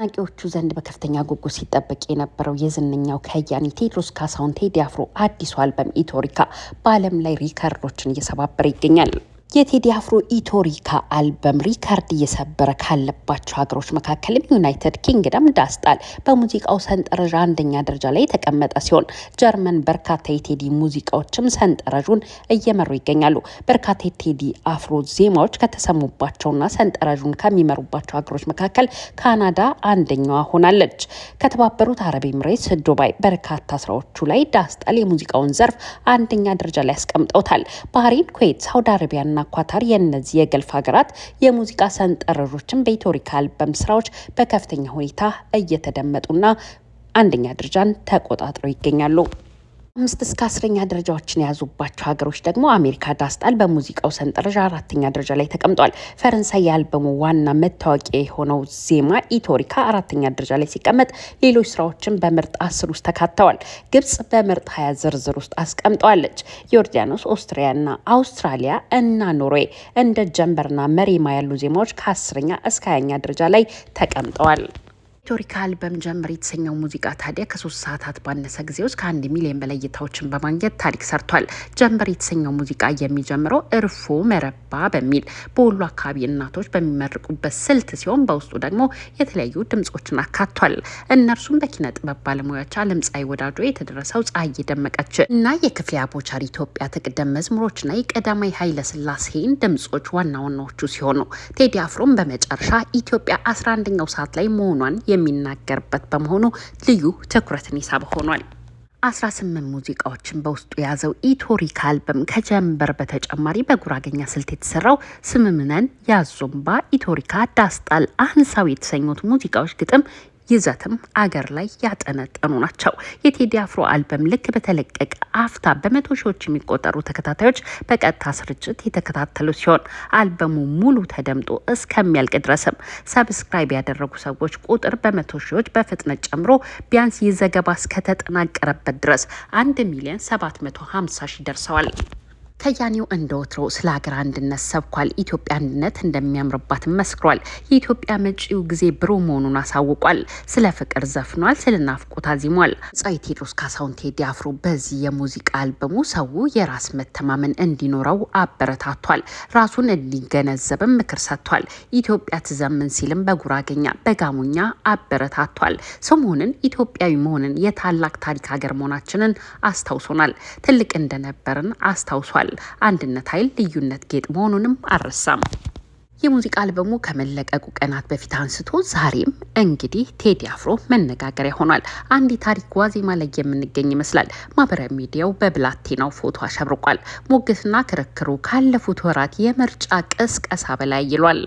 አድናቂዎቹ ዘንድ በከፍተኛ ጉጉት ሲጠበቅ የነበረው የዝነኛው ከያኒ ቴዎድሮስ ካሳሁን ቴዲ አፍሮ አዲሱ አልበም ኢትዮሪካ በዓለም ላይ ሪከርዶችን እየሰባበረ ይገኛል። የቴዲ አፍሮ ኢትዮሪካ አልበም ሪከርድ እየሰበረ ካለባቸው ሀገሮች መካከልም ዩናይትድ ኪንግደም ዳስጣል በሙዚቃው ሰንጠረዥ አንደኛ ደረጃ ላይ የተቀመጠ ሲሆን ጀርመን በርካታ የቴዲ ሙዚቃዎችም ሰንጠረዡን እየመሩ ይገኛሉ። በርካታ የቴዲ አፍሮ ዜማዎች ከተሰሙባቸውና ሰንጠረዡን ከሚመሩባቸው ሀገሮች መካከል ካናዳ አንደኛዋ ሆናለች። ከተባበሩት አረብ ኤምሬትስ፣ ዱባይ በርካታ ስራዎቹ ላይ ዳስጣል የሙዚቃውን ዘርፍ አንደኛ ደረጃ ላይ ያስቀምጠውታል። ባህሬን፣ ኩዌት፣ ሳውዲ አረቢያና ኳታር የእነዚህ የገልፍ ሀገራት የሙዚቃ ሰንጠረዦችን በኢትዮሪካ አልበም ስራዎች በከፍተኛ ሁኔታ እየተደመጡና አንደኛ ደረጃን ተቆጣጥረው ይገኛሉ። 5 እስከ 10ኛ ደረጃዎችን የያዙባቸው ሀገሮች ደግሞ አሜሪካ ዳስጣል በሙዚቃው ሰንጠረዥ 4ኛ ደረጃ ላይ ተቀምጧል። ፈረንሳይ የአልበሙ ዋና መታወቂያ የሆነው ዜማ ኢትዮሪካ 4ኛ ደረጃ ላይ ሲቀመጥ ሌሎች ስራዎችን በምርጥ 10 ውስጥ ተካተዋል። ግብጽ በምርጥ 20 ዝርዝር ውስጥ አስቀምጠዋለች። ዮርዳኖስ፣ ኦስትሪያና አውስትራሊያ እና ኖርዌይ እንደ ጀንበርና መሪማ ያሉ ዜማዎች ከ10ኛ እስከ 20ኛ ደረጃ ላይ ተቀምጠዋል። ኢትዮሪካ አልበም ጀንበር የተሰኘው ሙዚቃ ታዲያ ከ3 ሰዓታት ባነሰ ጊዜ ውስጥ ከ1 ሚሊዮን በላይ እይታዎችን በማግኘት ታሪክ ሰርቷል። ጀንበር የተሰኘው ሙዚቃ የሚጀምረው እርፎ መረባ በሚል በወሎ አካባቢ እናቶች በሚመርቁበት ስልት ሲሆን በውስጡ ደግሞ የተለያዩ ድምጾችን አካቷል። እነርሱም በኪነ ጥበብ ባለሙያዎች አለምፀሐይ ወዳጆ የተደረሰው ፀሐይ ደመቀች እና የክፍሌ አቦቻር ኢትዮጵያ ትቅደም መዝሙሮችና የቀዳማዊ ኃይለ ሥላሴን ድምጾች ዋና ዋናዎቹ ሲሆኑ ቴዲ አፍሮም በመጨረሻ ኢትዮጵያ 11ኛው ሰዓት ላይ መሆኗን የሚናገርበት በመሆኑ ልዩ ትኩረትን ይሳብ ሆኗል። 18 ሙዚቃዎችን በውስጡ የያዘው ኢትዮሪካ አልበም ከጀንበር በተጨማሪ በጉራገኛ ስልት የተሰራው ስምምነን፣ ያዞምባ፣ ኢትዮሪካ፣ ዳስጣል፣ አንሳው የተሰኙት ሙዚቃዎች ግጥም ይዘትም አገር ላይ ያጠነጠኑ ናቸው። የቴዲ አፍሮ አልበም ልክ በተለቀቀ አፍታ በመቶ ሺዎች የሚቆጠሩ ተከታታዮች በቀጥታ ስርጭት የተከታተሉ ሲሆን አልበሙ ሙሉ ተደምጦ እስከሚያልቅ ድረስም ሰብስክራይብ ያደረጉ ሰዎች ቁጥር በመቶ ሺዎች በፍጥነት ጨምሮ ቢያንስ ይህ ዘገባ እስከተጠናቀረበት ድረስ 1,750,000 ደርሰዋል። ከያኒው እንደ ወትሮ ስለ ሀገር አንድነት ሰብኳል። ኢትዮጵያ አንድነት እንደሚያምርባትም መስክሯል። የኢትዮጵያ መጪው ጊዜ ብሩህ መሆኑን አሳውቋል። ስለ ፍቅር ዘፍኗል። ስለ ናፍቆት አዚሟል። ጸሐፊ ቴዎድሮስ ካሳሁን ቴዲ አፍሮ በዚህ የሙዚቃ አልበሙ ሰው የራስ መተማመን እንዲኖረው አበረታቷል። ራሱን እንዲገነዘብም ምክር ሰጥቷል። ኢትዮጵያ ትዘምን ሲልም በጉራገኛ በጋሙኛ አበረታቷል። ሰው መሆንን፣ ኢትዮጵያዊ መሆንን፣ የታላቅ ታሪክ ሀገር መሆናችንን አስታውሶናል። ትልቅ እንደነበርን አስታውሷል። አንድነት ኃይል፣ ልዩነት ጌጥ መሆኑንም አልረሳም። የሙዚቃ አልበሙ ከመለቀቁ ቀናት በፊት አንስቶ ዛሬም እንግዲህ ቴዲ አፍሮ መነጋገሪያ ሆኗል። አንድ ታሪክ ዋዜማ ላይ የምንገኝ ይመስላል። ማህበራዊ ሚዲያው በብላቴናው ፎቶ አሸብርቋል። ሞገስና ክርክሩ ካለፉት ወራት የምርጫ ቅስቀሳ በላይ ይሏል።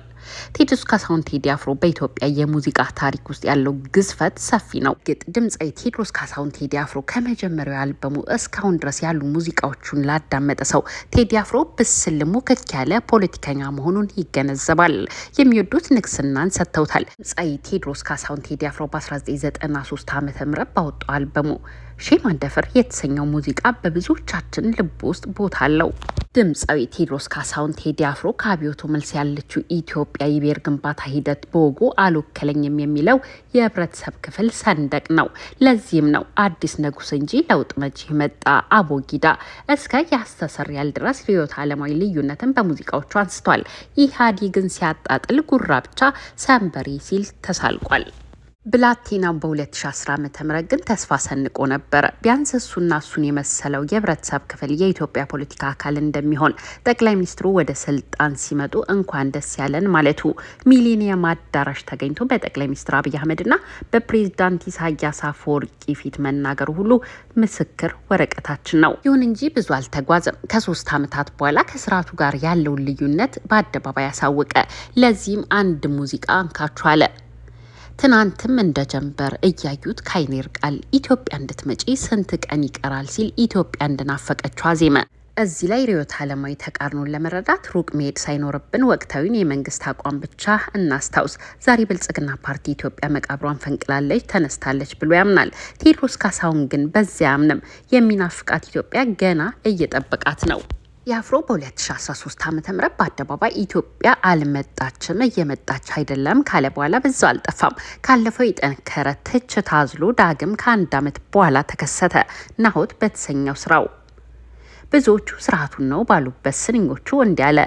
ቴዎድሮስ ካሳሁን ቴዲ አፍሮ በኢትዮጵያ የሙዚቃ ታሪክ ውስጥ ያለው ግዝፈት ሰፊ ነው። ድምፃዊ ቴዎድሮስ ካሳሁን ቴዲ አፍሮ ከመጀመሪያው አልበሙ እስካሁን ድረስ ያሉ ሙዚቃዎቹን ላዳመጠ ሰው ቴዲ አፍሮ ብስል ሙክክ ያለ ፖለቲከኛ መሆኑን ይገነዘባል። የሚወዱት ንግስናን ሰጥተውታል። ድምፃዊ ቴዎድሮስ ካሳሁን ቴዲ አፍሮ በ1993 ዓ.ም ባወጣው አልበሙ ሺህ ማንደፍር የተሰኘው ሙዚቃ በብዙዎቻችን ልብ ውስጥ ቦታ አለው። ድምፃዊ ቴዎድሮስ ካሳሁን ቴዲ አፍሮ ከአብዮቱ መልስ ያለችው ኢትዮጵያ የብሔር ግንባታ ሂደት በወጉ አልወከለኝም የሚለው የህብረተሰብ ክፍል ሰንደቅ ነው። ለዚህም ነው አዲስ ንጉስ እንጂ ለውጥ መቼ መጣ አቦጊዳ እስከ ያስተሰርያል ድረስ ርዕዮተ ዓለማዊ ልዩነትን በሙዚቃዎቹ አንስቷል። ኢህአዴግን ሲያጣጥል ጉራ ብቻ ሰንበሬ ሲል ተሳልቋል። ብላቴናው በ2010 ዓ.ም ግን ተስፋ ሰንቆ ነበረ። ቢያንስ እሱና እሱን የመሰለው የህብረተሰብ ክፍል የኢትዮጵያ ፖለቲካ አካል እንደሚሆን ጠቅላይ ሚኒስትሩ ወደ ስልጣን ሲመጡ እንኳን ደስ ያለን ማለቱ፣ ሚሊኒየም አዳራሽ ተገኝቶ በጠቅላይ ሚኒስትር አብይ አህመድና በፕሬዝዳንት ኢሳያስ አፈወርቂ ፊት መናገሩ ሁሉ ምስክር ወረቀታችን ነው። ይሁን እንጂ ብዙ አልተጓዘም። ከ3 ዓመታት በኋላ ከስርዓቱ ጋር ያለውን ልዩነት በአደባባይ ያሳወቀ። ለዚህም አንድ ሙዚቃ አንካቹ አለ። ትናንትም እንደ ጀንበር እያዩት ካይኔ ይርቃል፣ ኢትዮጵያ እንድትመጪ ስንት ቀን ይቀራል ሲል ኢትዮጵያ እንደናፈቀችው አዜመ። እዚህ ላይ ርዕዮተ ዓለማዊ ተቃርኖን ለመረዳት ሩቅ መሄድ ሳይኖርብን ወቅታዊን የመንግስት አቋም ብቻ እናስታውስ። ዛሬ ብልጽግና ፓርቲ ኢትዮጵያ መቃብሯን ፈንቅላለች፣ ተነስታለች ብሎ ያምናል። ቴዎድሮስ ካሳሁን ግን በዚያ አያምንም። የሚናፍቃት ኢትዮጵያ ገና እየጠበቃት ነው። የአፍሮ በ2013 ዓ.ም በአደባባይ ኢትዮጵያ አልመጣችም እየመጣች አይደለም ካለ በኋላ በዛው አልጠፋም። ካለፈው የጠነከረ ትችት አዝሎ ዳግም ከ1 ዓመት በኋላ ተከሰተ። ናሆት በተሰኘው ስራው ብዙዎቹ ስርዓቱን ነው ባሉበት ስንኞቹ እንዲህ አለ።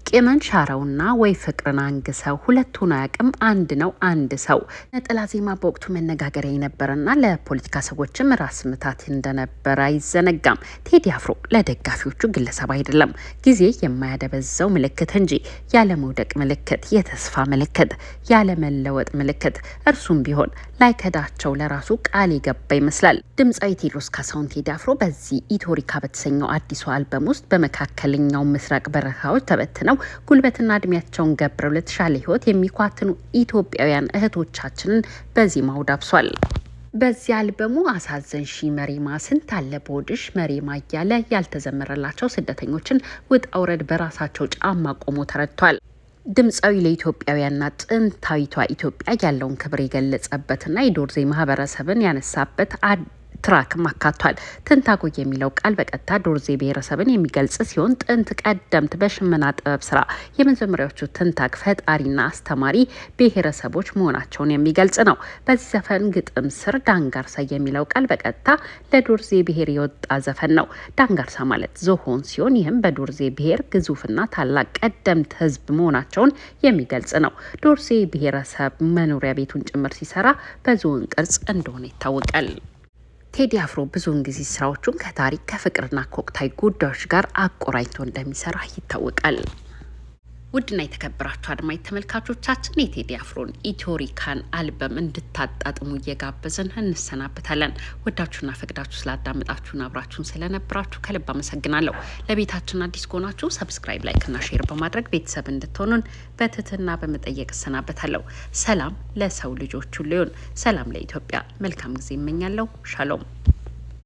ቂምን ሻረውና ወይ ፍቅርን አንግሰው ሁለቱን አያውቅም አንድ ነው አንድ ሰው። ነጠላ ዜማ በወቅቱ መነጋገሪያ የነበረና ለፖለቲካ ሰዎችም ራስ ምታት እንደነበረ አይዘነጋም። ቴዲ አፍሮ ለደጋፊዎቹ ግለሰብ አይደለም፣ ጊዜ የማያደበዘው ምልክት እንጂ ያለመውደቅ ምልክት፣ የተስፋ ምልክት፣ ያለመለወጥ ምልክት። እርሱም ቢሆን ላይከዳቸው ለራሱ ቃል የገባ ይመስላል። ድምፃዊ ቴዎድሮስ ካሳሁን ቴዲ አፍሮ በዚህ ኢትዮሪካ በተሰኘው አዲሱ አልበም ውስጥ በመካከለኛው ምስራቅ በረሃዎች ተበትነው ጉልበትና እድሜያቸውን ገብረው ለተሻለ ህይወት የሚኳትኑ ኢትዮጵያውያን እህቶቻችንን በዜማው ዳብሷል። በዚህ አልበሙ አሳዘንሺ መሪማ፣ ስንት አለ በሆድሽ መሪማ እያለ ያልተዘመረላቸው ስደተኞችን ውጣ ውረድ በራሳቸው ጫማ ቆሞ ተረድቷል። ድምፃዊ ለኢትዮጵያውያንና ጥንታዊቷ ኢትዮጵያ ያለውን ክብር የገለጸበትና የዶርዜ ማህበረሰብን ያነሳበት ትራክም አካቷል። ትንታጎ የሚለው ቃል በቀጥታ ዶርዜ ብሔረሰብን የሚገልጽ ሲሆን ጥንት ቀደምት በሽመና ጥበብ ስራ የመጀመሪያዎቹ ትንታግ ፈጣሪና አስተማሪ ብሔረሰቦች መሆናቸውን የሚገልጽ ነው። በዚህ ዘፈን ግጥም ስር ዳንጋርሳ የሚለው ቃል በቀጥታ ለዶርዜ ብሔር የወጣ ዘፈን ነው። ዳንጋርሳ ማለት ዝሆን ሲሆን ይህም በዶርዜ ብሔር ግዙፍና ታላቅ ቀደምት ህዝብ መሆናቸውን የሚገልጽ ነው። ዶርዜ ብሔረሰብ መኖሪያ ቤቱን ጭምር ሲሰራ በዝሆን ቅርጽ እንደሆነ ይታወቃል። ቴዲ አፍሮ ብዙውን ጊዜ ስራዎቹን ከታሪክ ከፍቅርና ከወቅታዊ ጉዳዮች ጋር አቆራኝቶ እንደሚሰራ ይታወቃል። ውድና የተከበራችሁ አድማጭ ተመልካቾቻችን የቴዲ አፍሮን ኢትዮሪካን አልበም እንድታጣጥሙ እየጋበዝን እንሰናበታለን። ወዳችሁና ፈቅዳችሁ ስላዳመጣችሁን አብራችሁን ስለነበራችሁ ከልብ አመሰግናለሁ። ለቤታችን አዲስ ከሆናችሁ ሰብስክራይብ፣ ላይክና ሼር በማድረግ ቤተሰብ እንድትሆኑን በትህትና በመጠየቅ እሰናበታለሁ። ሰላም ለሰው ልጆች ሁሉ ይሁን። ሰላም ለኢትዮጵያ። መልካም ጊዜ እመኛለሁ። ሻሎም